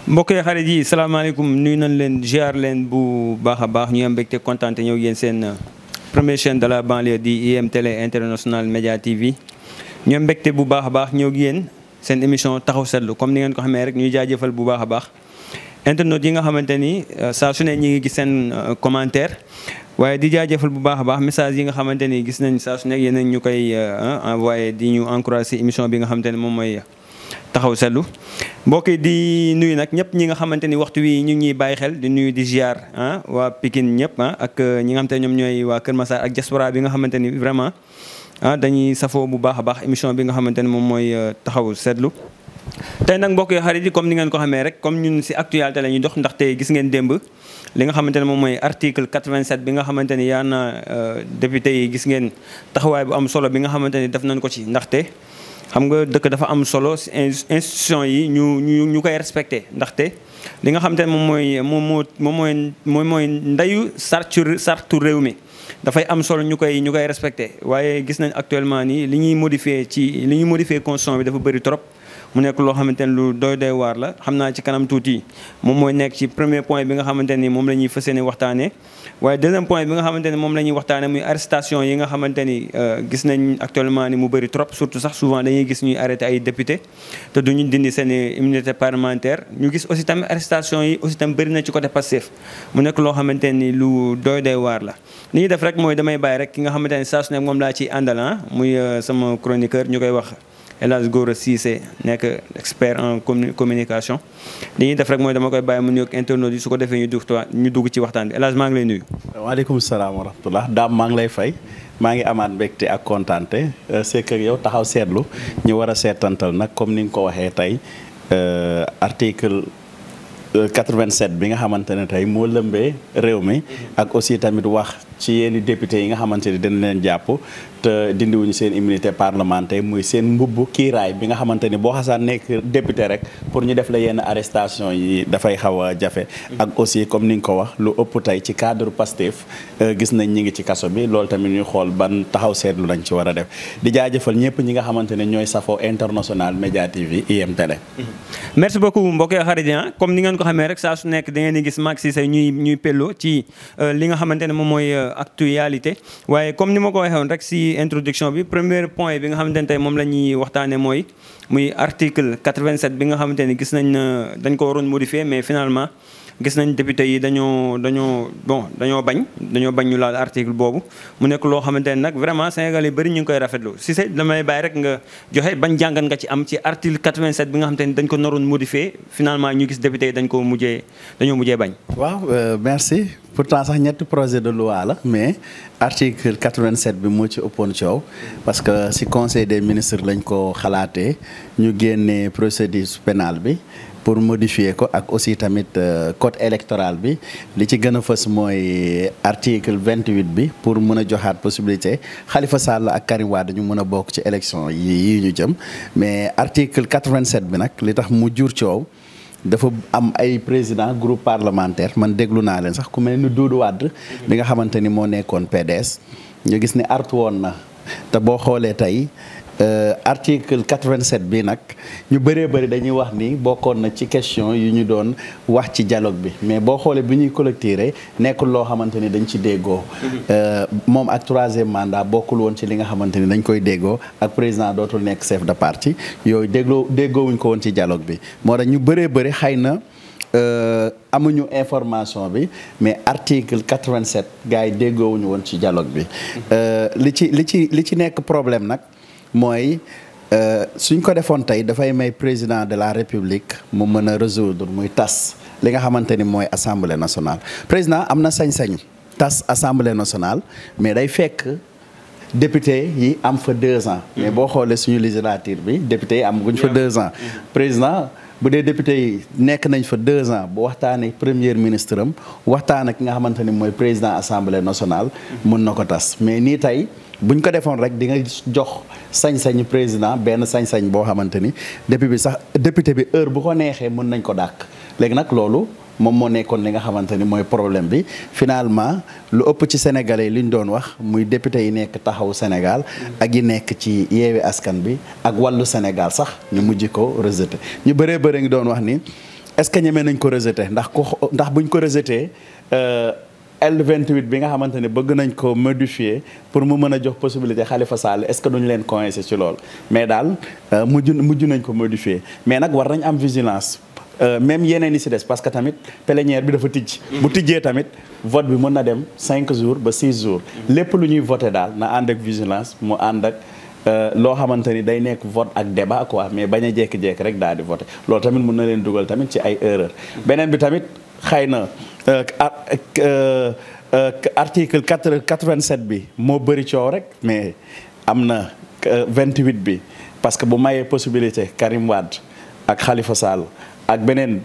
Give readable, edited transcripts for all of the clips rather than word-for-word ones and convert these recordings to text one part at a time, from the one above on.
mbokk yi xarit yi salaamaaleykum nuyu nañ leen ziar leen bu baax a baax ñu am mbégte kontaan te ñëw yéen seen première chaîne de la banlieue di IM Télé International Média TV ñu am mbégte bu baax a baax ñëw yéen seen émission taxaw seetlu comme ni ngeen ko xamee rek ñuy jaajëfal bu baax a baax internautes yi nga xamante ni saa su ne ñi ngi gis seen commentaire waaye di jaajëfal bu baax a baax message yi nga xamante ni gis nañ saa su nekk yéen ñu koy envoyé di ñu encouragé émission bi nga xamante ni moom mooy taxaw seetlu mbokk yi di nuyu nag ñëpp ñi nga xamante ni waxtu wi ñu ngi ñuy bàyyi xel di nuyu di ziar waa Pikine ñëpp ak ñi nga xamante ne ñoom ñooy waa Kër Massar ak diaspora bi nga xamante ni vraiment dañuy safoo bu baax a baax émission bi nga xamante ni moom mooy taxaw seetlu. tey nag mbokk yi xarit yi comme ni ngeen ko xamee rek comme ñun si actualité la ñuy dox ndaxte gis ngeen démb li nga xamante ne moom mooy article 87 bi nga xamante ni yaa na député yi gis ngeen taxawaay bu am solo bi nga xamante ni def nañ ko ci ndaxte. xam nga dëkk dafa am solo institution yi ñu koy respecté ndaxte li nga xamante ne moom mooy ndeyu sartu réew mi dafay am solo ñu koy respecté waaye gis nañ actuellement nii li ñuy modifié constitution bi dafa bëri trop mu nekk loo xamante ne lu doy waar la xam naa ci kanam tuuti moom mooy nekk ci premier point bi nga xamante ni moom la ñuy fas yéene waxtaanee waaye deuxième point bi nga xamante ni moom la ñuy waxtaanee muy arrestation yi nga xamante ni gis nañ actuellement ni mu bëri trop surtout sax souvent dañuy gis ñuy arrêté ay député te duñu dindi seen immunité parlementaire ñu gis aussi tamit arrestation yi aussi tamit bëri na ci côté Pastef mu nekk loo xamante ni lu doy waar la li ñuy def rek mooy damay bàyyi rek ki nga xamante ni saa su nekk moom laa ciy àndal muy sama chroniqueur ñu koy wax El Hadj Gora Cissé nekk expert en communication li ñuy def rek mooy dama koy bàyyi mu nuyoog internautes yi su ko defee ñu dugg ci waxtaan bi El Hadj maa ngi lay nuyu. waaleykum salaam wa rahmatulah daam maa ngi lay fay maa ngi amaat mbégte ak kontaante sekk ak yow taxaw seetlu ñu war a seetantal nag comme ni nga ko waxee tey article 87 bi nga xamante ne tey moo lëmbee réew mi ak aussi tamit wax ci yenn député yi nga xamante ne dañ leen jàpp te dindiwuñu seen immunité parlementaire muy seen mbubb kiiraay bi nga xamante ni boo xasaan nekk député rek pour ñu def la yenn arrestation yi dafay xaw a jafe ak aussi comme ni nga ko wax lu ëpp tey ci cadre Pastef gis nañ ñi ngi ci kaso bi loolu tamit ñuy xool ban taxaw seetlu lañ ci war a def di jaajëfal ñëpp ñi nga xamante ne ñooy safoo International Média TV IM Télé. merci beaucoup mbokk yi xarit yi comme ni ngeen ko xamee rek saa su nekk da ngeen di gis Macky Sall ñuy pello ci li nga xamante ne moom mooy actualité waaye comme ni ma ko waxee woon rek si introduction bi premier point bi nga xamante ne tey moom la ñuy waxtaanee muy article 87 bi nga xamante ne gis nañ dañ ko waroon modifier mais finalement gis nañ député yi dañoo bañ ñu laal article boobu mu nekk loo xamante ne nag vraiment Sénégal yi bëri ñu ngi koy rafetlu si c'est damay bàyyi rek nga joxe bañ jàngat nga ci am ci article 87 bi nga xamante ne dañ ko naroon modifier finalement ñu gis député yi dañoo mujjee bañ. waaw merci pourtant sax ñetti projet de loi la mais article 87 bi moo ci ëppoon coow parce que si conseil des ministres lañ ko xalaatee ñu génnee procédure pénale bi. pour modifier ko ak aussi tamit code électoral bi li ci gën a fës mooy article 28 bi pour mën a joxaat possibilité Khalifa Sall ak Karim Wade ñu mën a bokk ci élection yi ñu jëm mais article 87 bi nag li tax mu jur coow dafa am ay président groupe parlementaire man déglu naa leen sax ku mel ni Doudou Wade bi nga xamante ni moo nekkoon PDS ñu gis ni artu woon na te boo xoolee tey article 87 bi nag ñu bëree bëri dañuy wax ni bokkoon na ci question yu ñu doon wax ci dialogue bi mais boo xoolee bi ñuy collecté nekkul loo xamante ni dañ ci déggoo moom ak troisième mandat bokkul woon ci li nga xamante ni dañ koy déggoo ak président dootul nekk chef de parti yooyu déggoowuñ ko woon ci dialogue bi moo tax ñu bëree bëri xëy na amuñu information bi mais article 87 gars yi déggoowuñu woon ci dialogue bi li ci nekk problème nag mooy suñ ko defoon tey dafay may président de la république mu mën a résoudre muy tas li nga xamante ni mooy assemblée nationale président am na sañ-sañu tas assemblée nationale mais day fekk député yi am fa 2 ans mais boo xoolee suñu législature bi député yi am guñ fa 2 ans président bu dee député yi nekk nañ fa 2 ans bu waxtaanee premier ministre am waxtaan ak ki nga xamante ni mooy président assemblée nationale mun na ko tas mais nii tey buñ ko defoon rek di nga jox sañ-sañu président benn sañ-sañ boo xamante ni député bi heure bu ko neexee mën nañ ko dàq léegi nag loolu moom moo nekkoon li nga xamante ni mooy problème bi finalement lu ëpp ci sénégalais li ñu doon wax muy député yi nekk taxawu Sénégal ak yi nekk ci yeewi askan bi ak wàllu Sénégal sax ñu mujj ko rejeté ñu bëree bëri ngi doon wax ni est-ce que ñemee nañ ko rejeté ndax buñ ko rejeté L28 bi nga xamante ni bëgg nañ ko modifier pour mu mën a jox possibilité Khalifa Sall est-ce que duñu leen coincé ci loolu mais daal mujj nañ ko modifier mais nag war nañ am vigilance même yeneen yi si des parce que tamit plénière bi dafa tijj bu tijjee tamit vote bi mën na dem 5 jours ba 6 jours lépp lu ñuy voté daal na ànd ak vigilance mu ànd ak loo xamante ni day nekk vote ak débat quoi mais bañ a jékki-jékki rek daal di voté loolu tamit mën na leen dugal tamit ci ay erreur beneen bi tamit xëy na article 87 bi moo bëri coow rek mais am na 28 bi parce que bu mayee possibilité Karim Wade ak Khalifa Sall ak beneen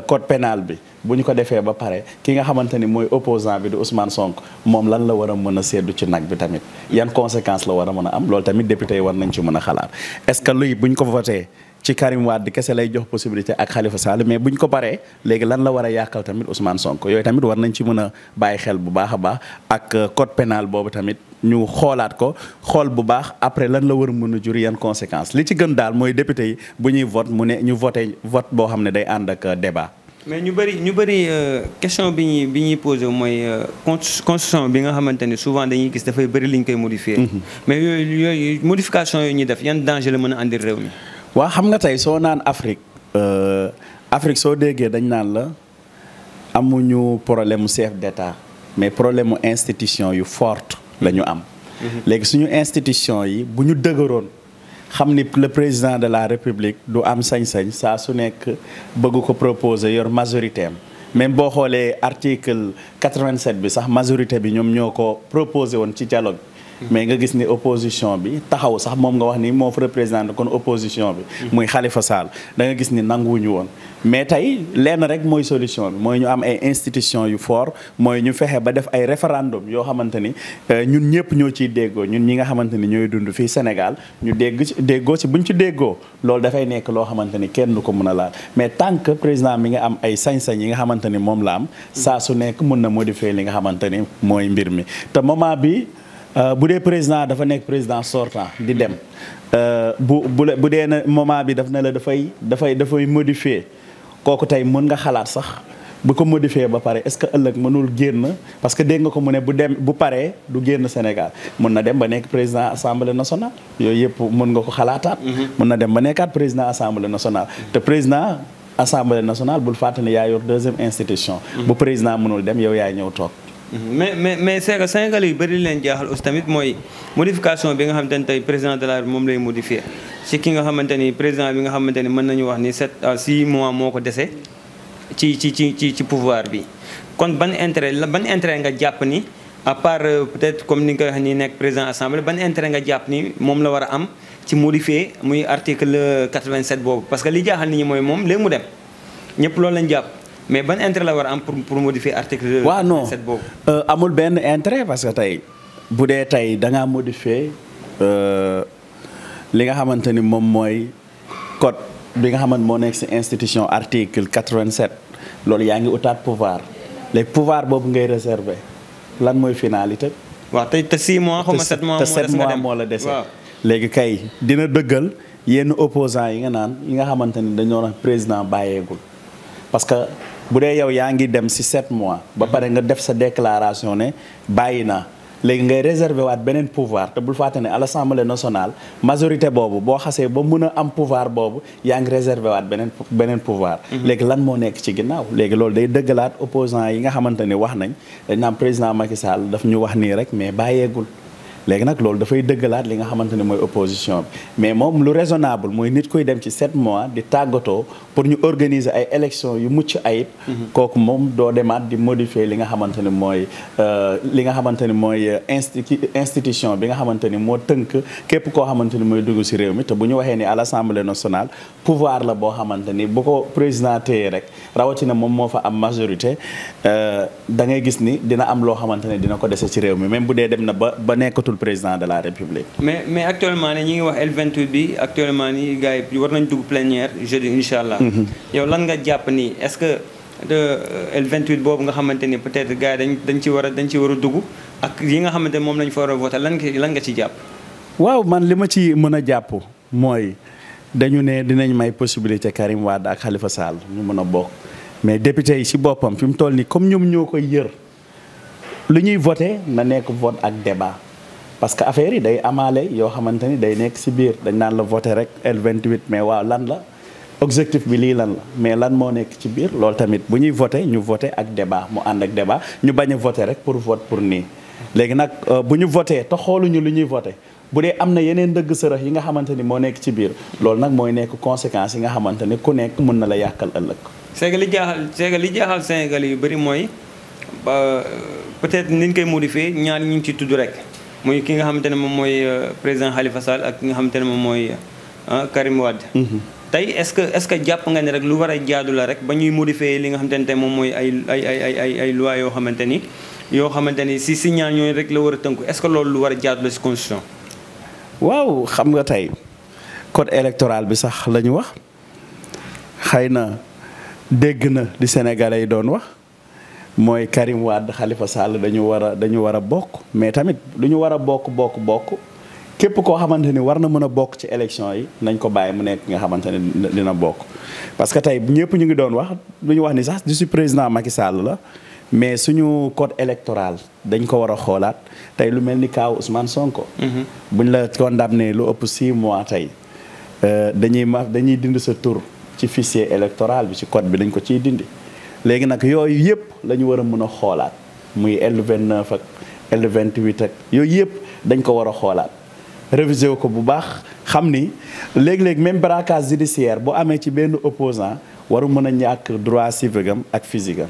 code pénal bi bu ñu ko defee ba pare ki nga xamante ni mooy opposant bi di Ousmane Sonko moom lan la war a mën a seddu ci nag bi tamit yan conséquences la war a mën a am loolu tamit député yi war nañ ci mën a xalaat est-ce que luy bu ñu ko voté ci Karim Wade kese lay jox possibilité ak Khalifa Sall mais buñ ko paree léegi lan la war a yàqal tamit Ousmane Sonko yooyu tamit war nañ ci mën a bàyyi xel bu baax a baax ak code pénal boobu tamit ñu xoolaat ko xool bu baax après lan la war a mën a jur yan conséquences li ci gën daal mooy député yi bu ñuy vote mu ne ñu voté vote boo xam ne day ànd ak débat. mais ñu bëri question bi ñuy posé mooy constitution bi nga xamante ni souvent dañuy gis dafay bëri li ñu koy modifier. mais yooyu modification yooyu ñuy def yan danger la mën a andil réew mi. waa xam nga tey soo naan Afrique soo déggee dañ naan la amuñu problème mu chef d'état mais problème mu institution yu forte la ñu am. léegi suñu institution yi bu ñu dëgëroon xam ni le président de la république du am sañ-sañ saa su nekk bëgg ko proposer yor majorité am même boo xoolee article 87 bi sax majorité bi ñoom ñoo ko proposé woon ci dialogue. mais nga gis ni opposition bi taxaw sax moom nga wax ni moo fa représenté kon opposition bi muy Khalifa Sall da nga gis ni nanguwuñu woon mais tey lenn rek mooy solution bi mooy ñu am ay institutions yu fort mooy ñu fexe ba def ay référendum yoo xamante ni ñun ñëpp ñoo ciy déggoo ñun ñi nga xamante ni ñooy dund fii Sénégal ñu déggoo ci buñ ci déggoo loolu dafay nekk loo xamante ni kenn du ko mën a laal mais tant que président mi nga am ay sañ-sañ yi nga xamante ni moom la am saa su nekk mun na modifier li nga xamante ni mooy mbir mi te moment bi bu dee président dafa nekk président sortant di dem bu dee na moment bi daf ne la dafay modifier kooku tey mën nga xalaat sax bu ko modifier ba pare est-ce que ëllëg mënul génn parce que dégg nga ko mu ne bu paree du génn Sénégal mën na dem ba nekk président assemblée nationale yooyu yëpp mën nga ko xalaataat. mën na dem ba nekkaat président assemblée nationale te président assemblée nationale bul fàtte ne yaa yor deuxième institution. bu président mënul dem yow yaay ñëw toog. mais c'est que Sénégal yu bëri leen jaaxal aussi tamit mooy modification bi nga xamante ni tey président de la République moom lay modifier ci ki nga xamante ni président bi nga xamante ni mën nañu wax ni 7 à 6 mois moo ko dese ci pouvoir bi kon ban intérêt nga jàpp ni à part peut-être comme ni nga ko wax ni nekk président assemblée ban intérêt nga jàpp ni moom la war a am ci modifier muy article 87 boobu parce que li jaaxal nit ñi mooy moom léegi mu dem ñëpp loolu lañ jàpp. mais ban intérêt la war a am pour modifier article 7 boobu. amul benn intérêt parce que tey bu dee tey da ngaa modifier li nga xamante ni moom mooy code bi nga xamante moo nekk ci institution article 87 loolu yaa ngi utaat pouvoir léegi pouvoir boobu ngay réserver lan mooy finalité. waaw te 6 mois xaw ma 7 mois te 7 mois moo la dese. léegi kay dina dëggal yenn opposants yi nga naan yi nga xamante ni dañoo wax président bàyyeegul parce que. bu dee yow yaa ngi dem ci 7 mois ba pare nga def sa déclaration ne bàyyi naa léegi ngay réserver waat beneen pouvoir te bul fàtte ne à l'Assemblée nationale majorité boobu boo xasee ba mën a am pouvoir boobu yaa ngi réserver waat beneen pouvoir. léegi lan moo nekk ci ginnaaw léegi loolu day dëggalaat opposants yi nga xamante ni wax nañ dañ naan président Macky Sall daf ñu wax nii rek mais bàyyeegul. léegi nag loolu dafay dëggalaat li nga xamante ne mooy opposition bi mais moom lu raisonnable mooy nit koy dem ci 7 mois di tàggatoo pour ñu organiser ay élections yu mucc ayib. kooku moom doo demaat di modifier li nga xamante ne mooy institution bi nga xamante ni moo tënk képp koo xamante ni mooy dugg ci réew mi te bu ñu waxee ni à l'Assemblée nationale pouvoir la boo xamante ni bu ko président téye rek rawatina moom moo fa am majorité da ngay gis ni dina am loo xamante ne dina ko dese ci réew mi même bu dee dem na ba nekkatul président de la République. mais actuellement ni ñi ngi wax L28 bi actuellement ni gars yi war nañ dugg plénière jeudi incha allah. yow lan nga jàpp ni est-ce que de L28 boobu nga xamante ni peut-être gars yi dañ ci war a dugg ak yi nga xamante ni moom lañ fa war a voté lan nga ci jàpp. waaw man li ma ci mën a jàpp mooy dañu ne dinañ may possibilité Karim Wade ak Khalifa Sall ñu mën a bokk mais député yi ci boppam fi mu toll nii comme ñoom ñoo koy yër lu ñuy voté na nekk vote ak débat parce que affaire yi day amaale yoo xamante ni day nekk ci biir dañ naan la voté rek L28 mais waaw lan la objectif bi lii lan la mais lan moo nekk ci biir loolu tamit bu ñuy voté ñu voté ak débat mu ànd ak débat ñu bañ a voté rek pour vote pour nii léegi nag bu ñu voté te xooluñu lu ñuy voté bu dee am na yeneen dëgg sërëx yi nga xamante ni moo nekk ci biir loolu nag mooy nekk conséquences yi nga xamante ni ku nekk mën na la yàqal ëllëg. c'est que li jaaxal Sénégal yu bëri mooy peut-être ni ñu koy modifier ñaar ñu ngi ci tudd rek muy ki nga xamante ne moom mooy président Khalifa Sall ak ki nga xamante ne moom mooy Karim Wade. tey est-ce que jàpp nga ne rek lu war a jaadu la rek ba ñuy modifier li nga xamante ne tey moom mooy ay loi yoo xamante ni si ñaar ñooñu rek la war a tënku est-ce que loolu lu war a jaadu la si constitution. waaw xam nga tey code électoral bi sax la ñu wax xëy na dégg na di Sénégalais yi doon wax mooy Karim Wade Khalifa Sall dañu war a bokk mais tamit lu ñu war a bokk képp koo xamante ni war na mën a bokk ci élection yi nañ ko bàyyi mu nekk nga xamante ne dina bokk. parce que tey ñëpp ñu ngi doon wax lu ñu wax ni sax du si président Macky Sall la mais suñu code électoral dañ ko war a xoolaat tey lu mel ni kaaw Ousmane Sonko. buñ la condamné lu ëpp 6 mois tey dañuy dindi sa tur ci fichier électoral bi ci code bi dañ ko ciy dindi. léegi nag yooyu yëpp la ñu war a mën a xoolaat muy L29 ak L28 ak yooyu yëpp dañ ko war a xoolaat révisé ko bu baax xam ni léeg-léeg même braquage judiciaire bu amee ci benn opposant waru mën a ñàkk droit civique am ak physique am.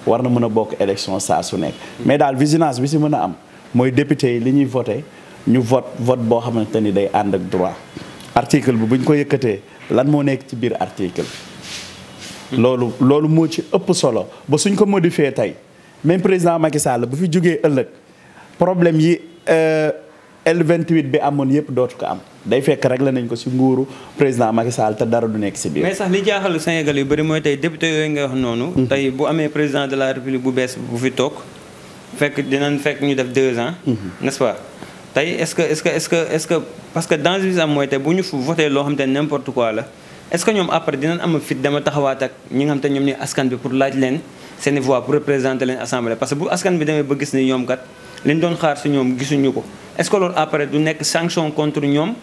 war na mën a bokk élection saa su nekk. mais daal vigilance bi si mën a am mooy député yi li ñuy voté ñu vote boo xamante ni day ànd ak droit. article bi bu ñu ko yëkkatee lan moo nekk ci biir article loolu moo ci ëpp solo ba suñ ko modifié tey même président Macky Sall bu fi jógee ëllëg problème yi L28 bi amoon yëpp dootu ko am day fekk réglé nañ ko ci nguuru président Macky Sall te dara du nekk ci biir. mais sax li jaaxal Sénégal yu bëri mooy tey député yooyu nga wax noonu. tey bu amee président de la république bu bees bu fi toog dinañ fekk ñu def 2 ans. n'est-ce pas tey est-ce que parce que danger bi am mooy tey bu ñu voté loo xam te n'importe quoi la. est-ce que ñoom après dinañ am fit dama taxawaat ak ñi nga xam te ñoom ni askan bi pour laaj leen seen voix pour représenter leen assemblée parce que bu askan bi demee ba gis ni ñoom kat liñ doon xaar si ñoom gisuñu ko est-ce que loolu après du nekk sanction contre ñoom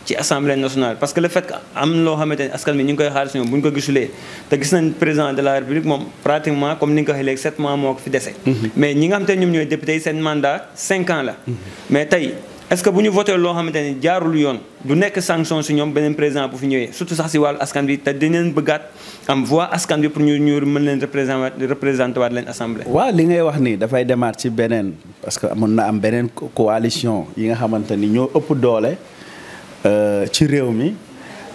ci assemblée nationale parce que le fait que am loo xamante ne askan bi ñu ngi koy xaar si ñoom bu ñu ko gisulee te gis nañ président de la république moom pratiquement comme ni nga ko waxee léegi 7 mois moo ko fi dese mais ñi nga xam te ñoom ñooy député yi seen mandat 5 ans la mais tey est-ce que bu ñu voté loo xamante ni jaarul yoon du nekk sanction si ñoom beneen président bu fi ñëwee surtout sax si wàllu askan bi te dinañ bëggaat am voix askan bi pour ñu mën leen représenté waat leen assemblée. waaw li ngay wax nii dafay demaat ci beneen parce que mën na am beneen coalition yi nga xamante ni ñoo ëpp doole ci réew mi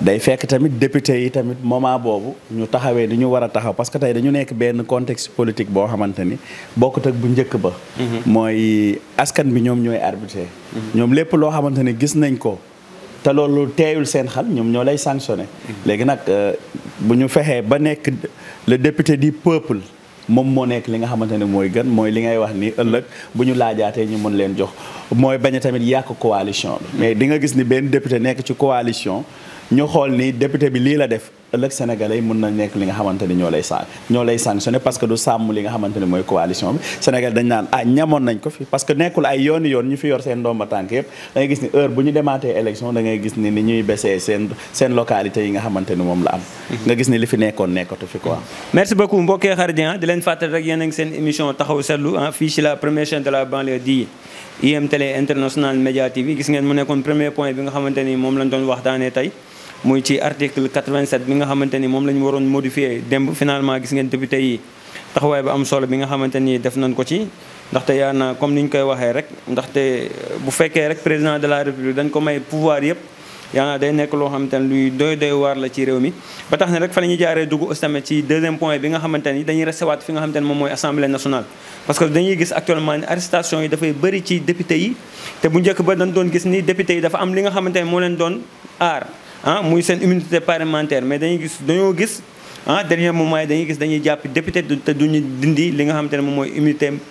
day fekk tamit député yi tamit moment boobu ñu taxawee ni ñu war a taxaw parce que tey dañu nekk benn contexte politique boo xamante ni bokkut ak bu njëkk ba. mooy askan bi ñoom ñooy arbitré. ñoom lépp loo xamante ni gis nañ ko te loolu teeyul seen xel ñoom ñoo lay sanctionné. léegi nag bu ñu fexee ba nekk le député du peuple moom moo nekk li nga xamante ne mooy gën mooy li ngay wax ni ëllëg bu ñu laajaatee ñu mën leen jox mooy bañ a tamit yàq coalition bi. mais di nga gis ni benn député nekk ci coalition. ñu xool ni député bi lii la def ëllëg sénégalais yi mën na nekk li nga xamante ni ñoo lay sanctionné parce que du sàmm li nga xamante ni mooy coalition bi Sénégal dañ naan ñamoon nañ ko fi parce que nekkul ay yoon ñu fi yor seen ndomba tànk yëpp da ngay gis ni heure bu ñu demaatee élection da ngay gis ni ñuy besee seen localité yi nga xamante ni moom la am nga gis ni li fi nekkoon nekkatu fi quoi. merci beaucoup mbokkee xarit di leen fàttali rek yéen a ngi seen émission taxaw seetlu fii ci la première chaîne de la banlieue di IM Télé International Média TV gis ngeen mu nekkoon premier point bi nga xamante ni moom lañ doon waxtaanee tey muy ci article 87 bi nga xamante ni moom la ñu waroon modifier démb finalement gis ngeen député yi taxawaay ba am solo bi nga xamante ni def nañ ko ci ndaxte yaa na comme ni ñu koy waxee rek ndaxte bu fekkee rek président de la république dañ ko may pouvoir yëpp yaa na day nekk loo xamante ni luy doy waar la ci réew mi ba tax ne rek fa la ñuy jaaree dugg aussi tamit ci deuxième point bi nga xamante ni dañuy resté waat fi nga xamante ni moom mooy assemblée nationale parce que dañuy gis actuellement ni arrestation yi dafay bëri ci député yi te bu njëkk ba dañ doon gis ni député yi dafa am li nga xamante ni moo leen doon aar muy seen immunité parlementaire mais dañoo gis dernier moment yi dañuy gis dañuy jàpp député te duñu dindi li nga xamante ne moom mooy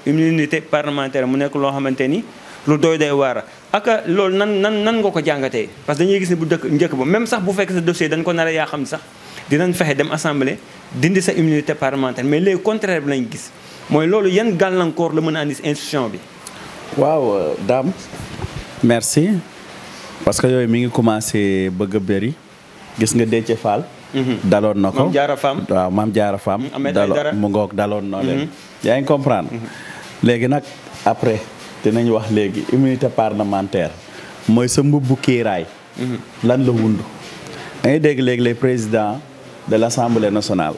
immunité parlementaire mu nekk loo xamante ni lu doy waar ak loolu nan nga ko jàngatee parce que dañuy gis ni bu njëkk ba même sax bu fekk sa dossier dañ ko nar a yaa xam sax dinañ fexe dem assemblée dindi sa immunité parlementaire mais léegi contraire bi lañ gis mooy loolu yan gàllankoor la mën a andi institution bi. waaw Dame merci parce que yooyu mi ngi commencé bëgg a bëri gis nga Déthié Fall. daloon na ko Mame Diarra Fam. waaw Mame Diarra Fam. mu ngoog daloon na leen. yaa ngi comprendre. léegi nag après dinañ wax léegi immunité parlementaire mooy sa mbubbu kiiraay. lan la wundu. da ngay dégg léegi les présidents de l' assemblée nationale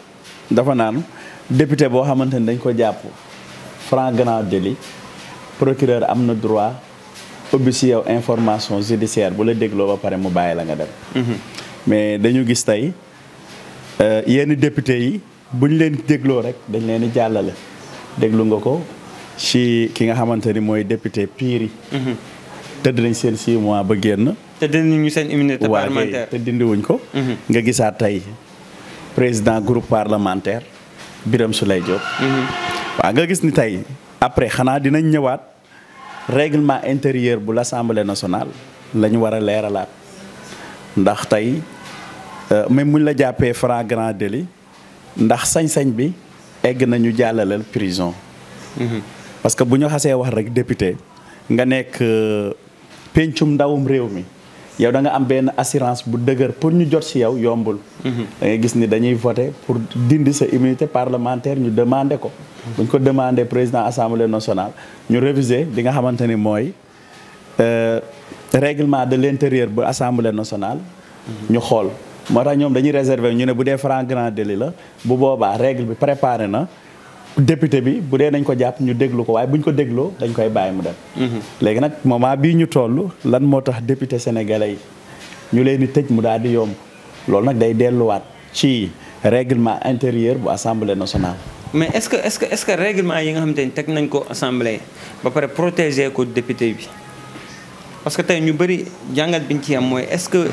dafa naan député boo xamante ni dañ ko jàpp flagrant délit procureur am na droit ubbi si yow information judiciaire bu la dégloo ba pare mu bàyyi la nga dem. mais dañu gis tey yenn député yi buñ leen dégloo rek dañ leen di jàllale déglu nga ko ci ki nga xamante ni mooy député pire yi. tëdd nañ seen 6 mois ba génn. te dindi ñu seen immunité parlementaire te dindiwuñ ko. nga gisaat tey président groupe parlementaire Birame Souleye Diop. waaw nga gis ni tey après xanaa dinañ ñëwaat règlement intérieur bu l'Assemblée nationale la ñu war a leeralaat ndax tey même muñ la jàppee flagrant délit ndax sañ-sañ bi egg nañu jàllaleel prison. parce que bu ñu xasee wax rek député nga nekk pencum ndawum réew mi yow da nga am benn assurance bu dëgër pour ñu jot ci yow yombul. da ngay gis ni dañuy voter pour dindi sa immunité parlementaire ñu demander ko. bu ñu ko demander président assemblée nationale ñu réviser li nga xamante ni mooy règlement de l'intérieur bu assemblée nationale. ñu xool moo tax ñoom dañuy réserver ñu ne bu dee flagrant délit la bu boobaa règle bi préparé na. député bi bu dee nañ ko jàpp ñu déglu ko waaye bu ñu ko dégloo dañ koy bàyyi mu dem. léegi nag moment bii ñu toll lan moo tax député sénégalais yi ñu leen di tëj mu daal di yomb loolu nag day delluwaat ci règlement intérieur bu assemblée nationale. mais est-ce que règlement yi nga xamante ni teg nañ ko assemblée ba pare protéger ko député bi parce que tey ñu bëri jàngat biñ ci am mooy est-ce que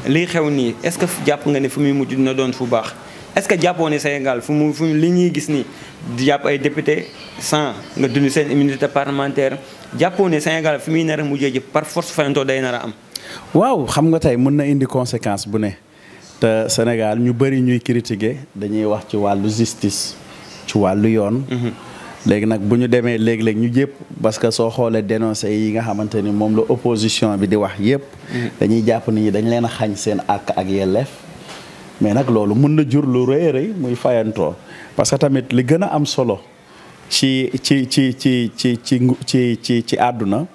liy xew nii est-ce que jàpp nga ne fu muy mujj dina doon fu baax. est-ce que jàppoo ne Sénégal fu li ñuy gis nii di jàpp ay député sans nga dund seen immunité parlementaire jàppoo ne Sénégal fi muy nar a mujjee ji par force fayantoo day nar a am. waaw xam nga tey mën na indi conséquence bu ne te Sénégal ñu bëri ñuy critiquer dañuy wax ci wàllu justice ci wàllu yoon. léegi nag bu ñu demee léeg-léeg ñu jëpp parce que soo xoolee dénoncé yi nga xamante ni moom la opposition bi di wax yëpp. dañuy jàpp nit ñi dañ leen a xañ seen àq ak yelleef. mais nag loolu mën na jur lu rëy a rëy muy fayantoo parce que tamit li gën a am solo ci àdduna.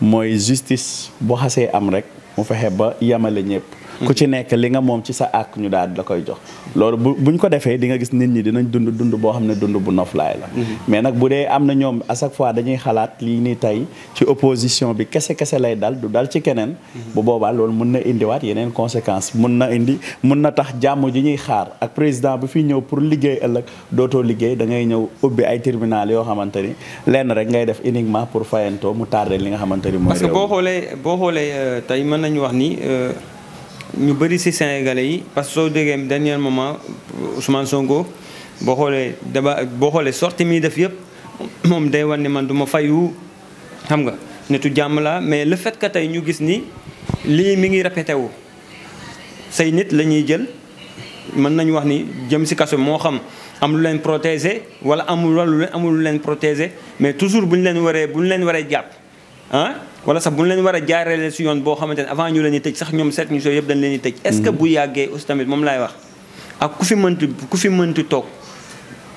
mooy justice bu xasee am rek mu fexe ba yamale ñëpp. ku ci nekk li nga moom ci sa àq ñu daal di la koy jox. loolu buñ ko defee di nga gis nit ñi dinañ dund boo xam ne dund bu noflaay la. mais nag bu dee am na ñoom à chaque fois dañuy xalaat lii nii tey ci opposition bi kese lay dal du dal ci keneen. bu boobaa loolu mun na indiwaat yeneen conséquences mun na tax jàmm ji ñuy xaar ak président bu fi ñëw pour liggéey ëllëg dootoo liggéey da ngay ñëw ubbi ay tribunal yoo xamante ni lenn rek ngay def uniquement pour fayantoo mu tardé li nga xamante ni mooy. parce que boo xoolee tey mën nañu wax ni. ñu bëri ci Sénégalais yi parce que soo déggee dernier moment Ousmane Sonko boo xoolee sortie mi def yëpp moom day wan ne man du ma fayu xam nga nitu jàmm la mais le fait que tey ñu gis ni lii mi ngi répété wu say nit la ñuy jël mën nañu wax ni jëm ci kaso moo xam am lu leen protéger wala amul lu leen protéger mais toujours bu ñu leen waree jàpp wala sax bu ñu leen war a jaarale si yoon boo xamante ne avant ñu leen di tëj sax ñoom seet ñu soo yëpp dañ leen di tëj. est-ce que bu yàggee aussi tamit moom laay wax ak ku fi mënti toog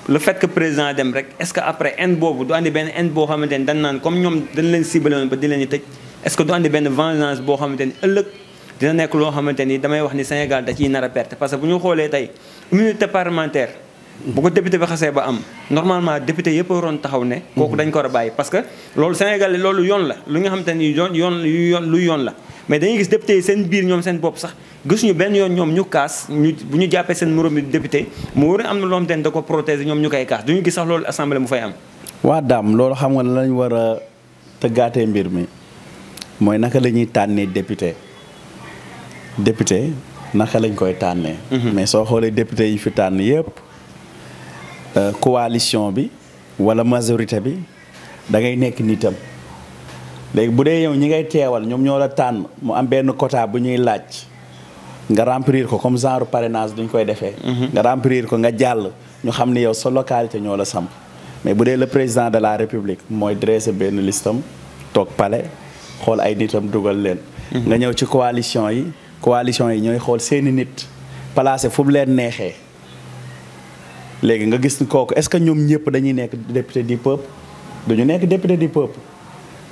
le fait que président dem rek est-ce que après haine boobu du andi benn haine boo xamante ne dañ naan comme ñoom dañ leen ciblé woon ba di leen di tëj est-ce que du andi benn vengeance boo xamante ni ëllëg dina nekk loo xamante ni damay wax ni Sénégal da ciy nar a perte parce que bu ñu xoolee tey immunité parlementaire. bu ko député bi xasee ba am normalement député yëpp waroon taxaw ne. kooku dañ ko war a bàyyi parce que loolu Sénégal loolu yoon la lu nga xamante ni yoon la mais dañuy gis député yi seen biir ñoom seen bopp sax gisuñu benn yoon ñoom ñu kaas bu ñu jàppee seen moroom député mu war a am na loo xamante ni da ko protéger ñoom ñu koy kaas duñu gis sax loolu assemblée mu fay am. waa daam loolu xam nga lañ war a tëggaatee mbir mi mooy naka la ñuy tànnee député naka lañ koy tànnee. mais soo xoolee député yi fi tànn yëpp coalition bi wala majorité bi da ngay nekk nitam léegi bu dee yow ñi ngay teewal ñoom ñoo la tànn mu am benn quota bu ñuy laaj nga remplir ko comme genre parrainage duñ koy defee. nga remplir ko nga jàll ñu xam ni yow sa localité ñoo la samp mais bu dee le président de la république mooy dressé benn listam toog palais xool ay nitam dugal leen. nga ñëw ci coalition yi ñooy xool seeni nit placé fu mu leen neexee léegi nga gis ni kooku est-ce que ñoom ñëpp dañuy nekk député du peuple duñu nekk député du peuple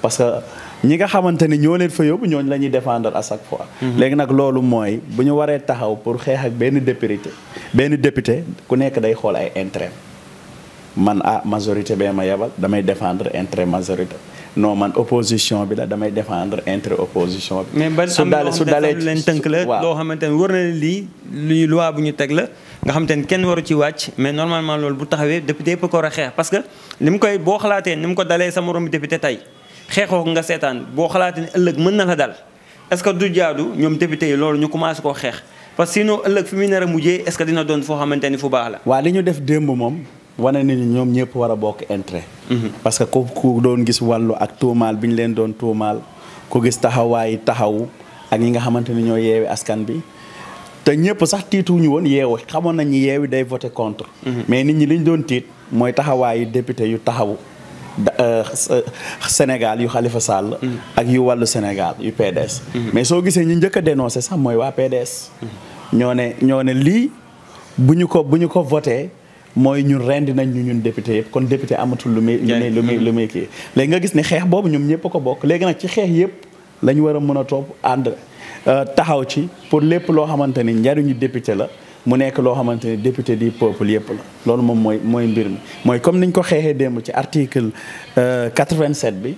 parce que ñi nga xamante ni ñoo leen fa yóbbu ñooñu la ñuy défendre à chaque fois. léegi nag loolu mooy bu ñu waree taxaw pour xeex ak benn député ku nekk day xool ay intérêt man majorité bee ma yebal damay défendre intérêt majorité non man opposition bi la damay défendre intérêt opposition bi. mais ban su dalee leen tënk la loo xamante ne war na lii luy loi bu ñu teg la nga xamante ne kenn waru ci wàcc mais normalement loolu bu taxawee député yëpp ko war a xeex parce que li mu koy boo xalaatee ni mu ko dalee sa moromu député tey xeexoo nga seetaan boo xalaatee ne ëllëg mën na la dal est-ce que du jaadu ñoom député yi loolu ñu commencé koo xeex parce que sinon ëllëg fi muy nar a mujjee est-ce que dina doon foo xamante ni fu baax la. waaw li ñu def démb moom wane ni ñoom ñëpp war a bokk intérêt. parce que ku doon gis wàllu ak tuumaal bi ñu leen doon tuumaal ku gis taxawaay taxawu ak ñi nga xamante ni ñoo yeewi askan bi te ñëpp sax tiituñu woon yeewu xamoon nañ ni yeewi day voté contre. mais nit ñi li ñu doon tiit mooy taxawaayu député yu taxawu Sénégal yu Khalifa Sall. ak yu wàllu Sénégal yu PDS. mais soo gisee ñu njëkk a dénoncé sax mooy waa PDS. ñoo ne lii bu ñu ko voté mooy ñun rendi nañ ñun député yëpp kon député amatul lu muy kii léegi nga gis ne xeex boobu ñoom ñëpp ko bokk léegi nag ci xeex yëpp la ñu war a mën a topp ànd taxaw ci pour lépp loo xamante ni njariñu député la mu nekk loo xamante ni député du peuple yëpp la loolu moom mooy mbir mi mooy comme niñ ko xeexee démb ci article 87 bi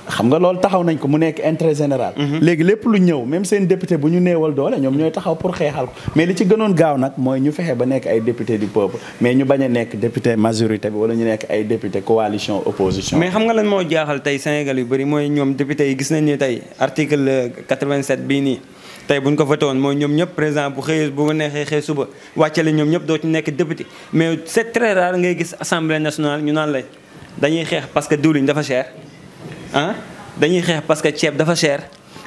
xam nga loolu taxaw nañ ko mu nekk intérêt général. léegi lépp lu ñëw même seen député bu ñu néewal doole ñoom ñooy taxaw pour xeexal ko mais li ci gënoon gaaw nag mooy ñu fexe ba nekk ay député du peuple mais ñu bañ a nekk député majorité bi wala ñu nekk ay député coalition opposition. mais xam nga lan moo jaaxal tey Sénégal yu bëri mooy ñoom député yi gis nañ ni tey article 87 bii nii tey bu ñu ko voté woon mooy ñoom ñëpp président bu xëyee bu neexee xëy suba wàccale ñoom ñëpp doo ci nekk député mais c'est très rare ngay gis assemblée nationale ñu naan la dañuy xeex parce que diwlin dafa cher. dañuy xeex parce que ceeb dafa cher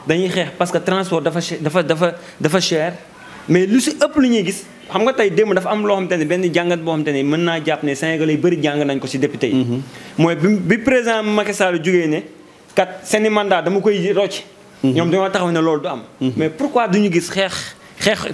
dañuy xeex parce que transport dafa cher mais lu si ëpp lu ñuy gis xam nga tey démb dafa am loo xamante ne benn jàngat boo xamante ne mën naa jàpp ne Sénégalais yu bëri jàng nañ ko si député yi. mooy bi président Macky Sall jógee ne kat seeni mandat dama koy rocc. ñoom dañoo taxaw ne loolu du am. mais pourquoi duñu gis xeex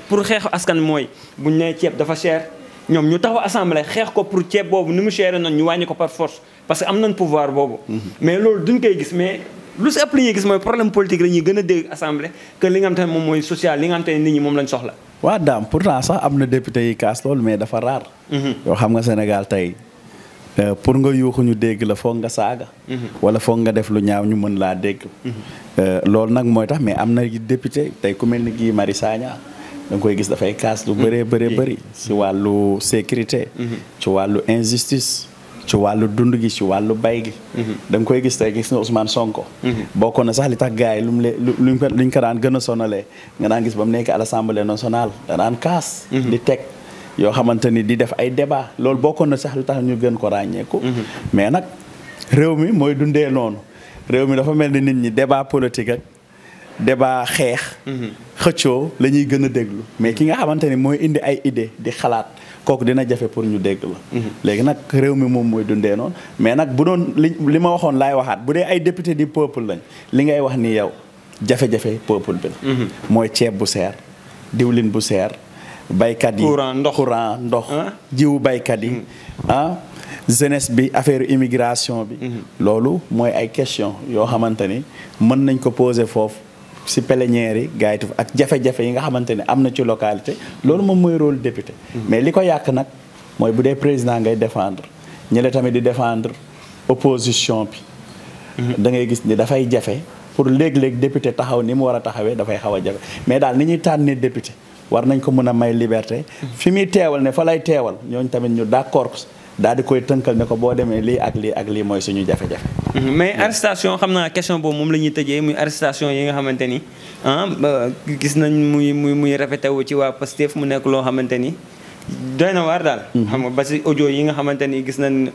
pour xeex askan mooy buñ nee ceeb dafa cher. ñoom ñu taxaw assemblée xeex ko pour ceeb boobu ni mu chéré noonu ñu wàññi ko par force parce que am nañ pouvoir boobu. mais loolu duñ koy gis mais lu si ëpp li ñuy gis mooy problème politique la ñuy gën a dégg assemblée que li nga xam te ne moom mooy social li nga xam te ne nit ñi moom lañ soxla. waa daam pourtant sax am na député yi kaas loolu mais dafa rare. yoo xam nga Sénégal tey pour nga yuuxu ñu dégg la foog nga saaga. wala foog nga def lu ñaaw ñu mën laa dégg. loolu nag mooy tax mais am na député tey ku mel ni Guy Marius Sagna da nga koy gis dafay kaas lu bëree bëri ci wàllu sécurité. ci wàllu injustice. ci wàllu dund gi ci wàllu bay gi. da nga koy gis tey gis nga Ousmane Sonko. bokkoon na sax li tax gars yi luñ ko daan gën a sonalee nga daan gis ba mu nekk à l'Assemblée nationale da daan kaas. di teg yoo xamante ni di def ay débat loolu bokkoon na sax li tax ñu gën ko ràññeeku. mais nag réew mi mooy dundee noonu réew mi dafa mel ni nit ñi débat politique ak débat xeex. xëccoo la ñuy gën a déglu mais ki nga xamante ni mooy indi ay idée di xalaat. kooku dina jafe pour ñu dégg la. léegi nag réew mi moom mooy dundee noonu mais nag bu doon li ma waxoon laay waxaat bu dee ay député du peuple lañ li ngay wax ni yow jafe-jafe peuple bi la. mooy ceeb bu seer diwlin bu seer baykat yi courant ndox jiwu baykat yi jeunesse bi affaire immigration bi. loolu mooy ay question yoo xamante ni mën nañ ko poser foofu. si plénière yi gars yi ak jafe-jafe yi nga xamante ne am na ci localité loolu moom mooy rôle député mais li ko yàq nag mooy bu dee président ngay défendre ñële tamit di défendre opposition bi da ngay gis ni dafay jafe pour léeg-léeg député taxaw ni mu war a taxawee dafay xaw a jafe mais daal ni ñuy tànnee député war nañ ko mën a may liberté fi muy teewal ne fa lay teewal ñooñu tamit ñu d'accord daal di koy tënkal ne ko boo demee lii ak lii mooy suñu jafe-jafe mais arrestation xam naa question boobu moom la ñuy tëjee muy arrestation yi nga xamante ni gis nañ muy répété wu ci waa Pastef mu nekk loo xamante ni doy na waar daal. xam nga ba si audio yi nga xamante ni gis nañ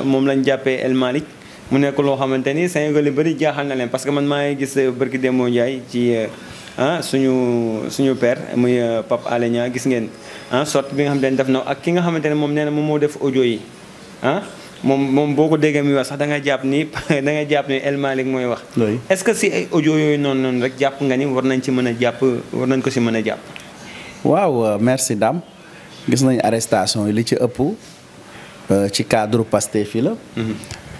moom lañ jàppee El Malick mu nekk loo xamante ni Sénégal yu bëri jaaxal na leen parce que man maa ngi gis barki Demba Ndiaye ci suñu père muy Pape Alé Niang gis ngeen sorte bi nga xamante ni def na ak ki nga xamante ne moom nee na moom moo def audio yi moom boo ko déggee muy wax sax da ngay jàpp ni El Malick mooy wax. est-ce que si ay audio yooyu noonu rek jàpp nga ni war nañ ci mën a jàpp war nañ ko si mën a jàpp. waaw merci Dame gis nañ arrestation yi li ci ëpp ci cadre Pastef yi la.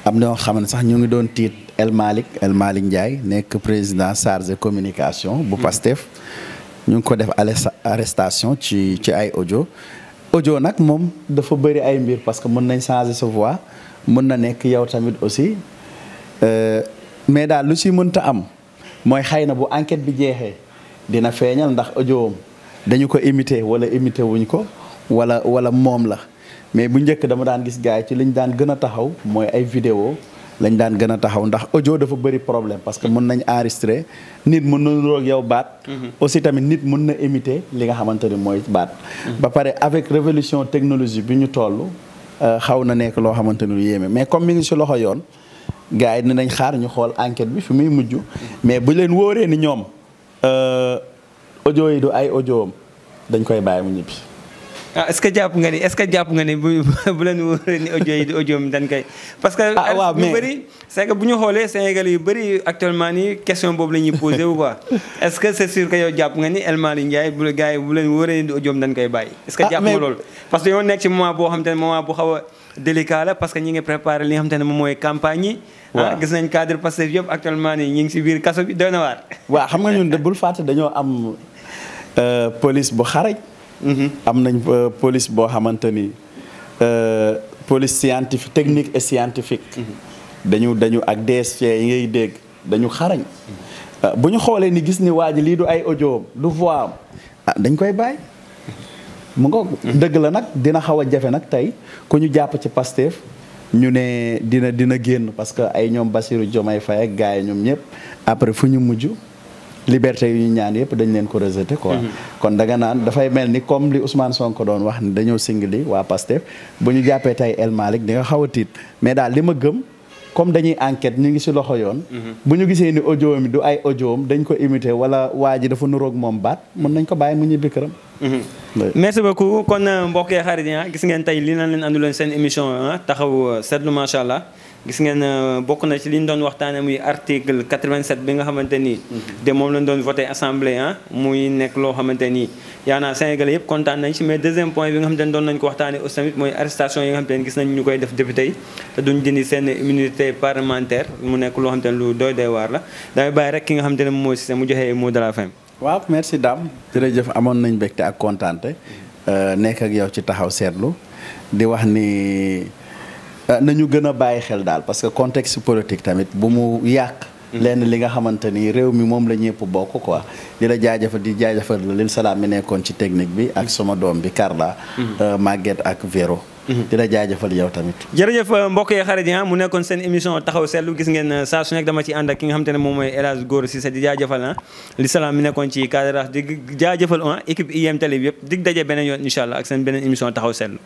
am na yoo xam ne sax ñu ngi doon tiit El Malick Ndiaye nekk président chargé communication bu Pastef ñu ngi ko def arrestation ci ay audio nag moom dafa bëri ay mbir parce que mën nañ changer sa voix mën na nekk yow tamit aussi mais daal lu ci mënta am mooy xëy na bu enquête bi jeexee dina feeñal ndax audio dañu ko imité wala imité wuñ ko wala moom la mais bu njëkk dama daan gis gars yi ci liñ daan gën a taxaw mooy ay vidéo lañ daan gën a taxaw ndax audio dafa bëri problème parce que mën nañ enregistrer nit mën na roog yow baat aussi tamit nit mën na imiter li nga xamante ni mooy baat ba pare avec révolution technologie bi ñu toll xaw na nekk loo xamante ni lu yéeme mais comme mi ngi si loxo yoon gars yi dinañ xaar ñu xool enquête bi fi muy mujj mais bu leen wóoree ni ñoom audio yi du ay audio am dañ koy bàyyi mu ñibbi. est-ce que jàpp nga ni bu leen wóoree ni audio yi di audio mi dañ koy. parce que waaw mais ñu bëri c'est que bu ñu xoolee Sénégal yu bëri actuellement nii question boobu la ñuy posé wu quoi est-ce que c'est sûr que yow jàpp nga ni El Malick Ndiaye bu gars yi bu leen wóoree ni di audio mi dañ koy bàyyi. est-ce que jàpp nga loolu. parce que yow nekk ci moment boo xam te ne moment bu xaw a délicat la parce que ñi ngi préparé li nga xam te ne moom mooy campagne yi. waaw gis nañ cadre Pastef yëpp actuellement nii ñi ngi si biir kaso bi doy na waar. waaw xam nga ñun de bul fàtte dañoo am police bu xarañ. am nañ police boo xamante ni police scientifique technique et scientifique. dañu ak DSP yi ngay dégg dañu xarañ. bu ñu xoolee ni gis ni waa ji lii du ay audio du voix am dañ koy bàyyi. mu nga dëgg la nag dina xaw a jafe nag tey ku ñu jàpp ci Pastef ñu ne dina génn parce que ay ñoom Bassirou Diomaye Faye ak gars yi ñoom ñëpp après fu ñu mujj. liberté yu ñu ñaan yëpp dañ leen ko rejeté quoi. kon danga naan dafay mel ni comme li Ousmane Sonko doon wax ni dañoo singli waa Pastef bu ñu jàppee tey El Malick di nga xaw a tiit mais daal li ma gëm comme dañuy enquête ñu ngi si loxo yoon. bu ñu gisee ni audio mi du ay audio am dañ ko imité wala waa ji dafa nuroog moom baat mën nañ ko bàyyi mu ñibbi këram. merci beaucoup kon mbokk yi xarit yi gis ngeen tey li na leen anduloon seen émission taxaw seetlu macha allah. gis ngeen bokk na ci li ñu doon waxtaanee muy article 87 bi nga xamante ni. de moom lañ doon voté assemblée muy nekk loo xamante ni yaa naa Sénégalais yëpp kontaan nañ ci mais deuxième point bi nga xamante ni doon nañ ko waxtaanee aussi tamit mooy arrestation yi nga xamante ni gis nañ ñu koy def député yi te duñ dindi seen immunité parlementaire mu nekk loo xamante ni lu doy waar la damay bàyyi rek ki nga xamante ne moom mooy si mu joxee mot de la fin. waaw merci Dame jërëjëf amoon nañ mbégte ak kontaante nekk ak yow ci taxaw seetlu di wax ni. nañu gën a bàyyi xel daal parce que contexte politique tamit bu mu yàq lenn li nga xamante ni réew mi moom la ñëpp bokk quoi di la jaajëfal la lil salaam mi nekkoon ci technique bi ak sama doom bi Carla Maguette ak Véro di la jaajëfal yow tamit jërëjëf mbokk yi xarit yi mu nekkoon seen émission taxaw seetlu gis ngeen saa su nekk dama ci ànd ak ki nga xamante ne moom mooy El Hadj Gora Cissé di jaajëfal li salaam mi nekkoon ci cadrage di jaajëfal équipe IM Télé bi yëpp dig daje beneen yoon incha allah ak seen beneen émission taxaw seetlu